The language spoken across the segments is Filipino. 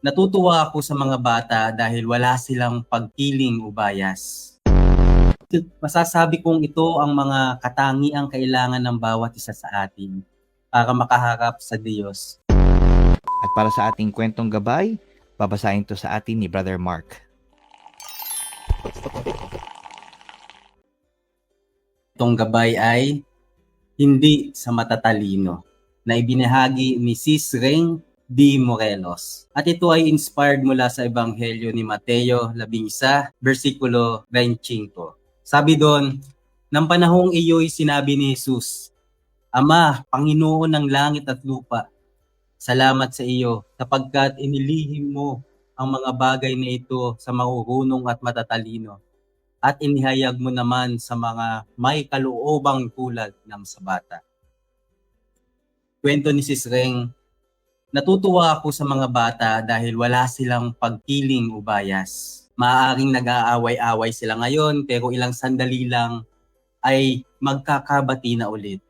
Natutuwa ako sa mga bata dahil wala silang pagpiling o bias. Masasabi kong ito ang mga katangiang kailangan ng bawat isa sa atin para makaharap sa Diyos. At para sa ating kwentong gabay, babasahin to sa atin ni Brother Mark. Itong gabay ay hindi sa matatalino na ibinahagi ni Sis Reng D. Morelos. At ito ay inspired mula sa Ebanghelyo ni Mateo 11, versikulo 25. Sabi doon, "Nang panahong iyo'y sinabi ni Jesus, Ama, Panginoon ng langit at lupa, salamat sa iyo sapagkat inilihim mo ang mga bagay na ito sa marurunong at matatalino at inihayag mo naman sa mga may kaloobang tulad ng sa bata." Kwento ni Sis Reng, natutuwa ako sa mga bata dahil wala silang pagpiling o bias. Maaaring nag-aaway-away sila ngayon pero ilang sandali lang ay magkakabati na ulit.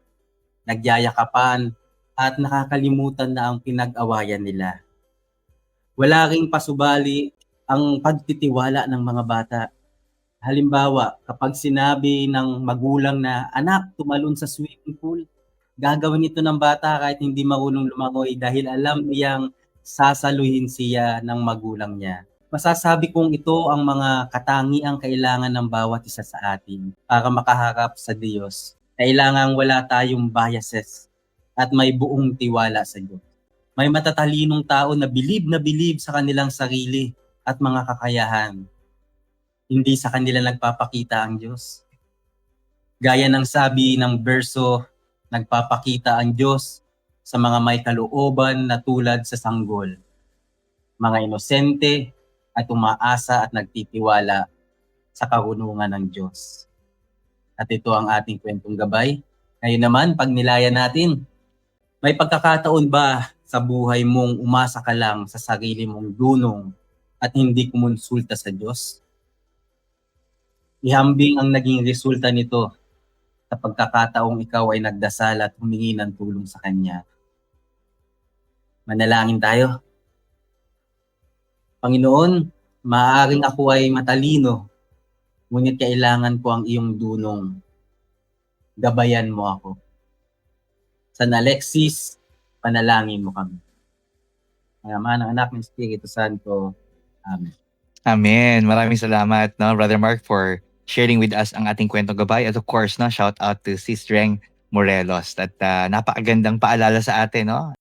Nagyayakapan at nakakalimutan na ang pinag-awayan nila. Wala ring pasubali ang pagtitiwala ng mga bata. Halimbawa, kapag sinabi ng magulang na, "Anak, tumalon sa swimming pool," gagawin ito ng bata kahit hindi marunong lumangoy dahil alam niyang sasaluhin siya ng magulang niya. Masasabi kong ito ang mga katangiang kailangan ng bawat isa sa atin para makaharap sa Diyos. Kailangang wala tayong biases at may buong tiwala sa Diyos. May matatalinong tao na bilib sa kanilang sarili at mga kakayahan. Hindi sa kanila nagpapakita ang Diyos. Gaya ng sabi ng berso, nagpapakita ang Diyos sa mga may kalooban na tulad sa sanggol, mga inosente at umaasa at nagtitiwala sa karunungan ng Diyos. At ito ang ating kwentong gabay. Ngayon naman, pagnilayan natin, may pagkakataon ba sa buhay mong umasa ka lang sa sarili mong dunong at hindi kumonsulta sa Diyos? Ihambing ang naging resulta nito sa pagkakataong ikaw ay nagdasal at humingi ng tulong sa Kanya. Manalangin tayo. Panginoon, maaaring ako ay matalino, ngunit kailangan ko ang iyong dunong. Gabayan mo ako. San Alexis, panalangin mo kami. Ang Ama, ng Anak, ng Espiritu Santo. Amen. Amen. Maraming salamat, no, Brother Mark, for sharing with us ang ating kwentong gabay. At of course, no, shout out to Sis Reng Morelos. At napakagandang paalala sa atin, no?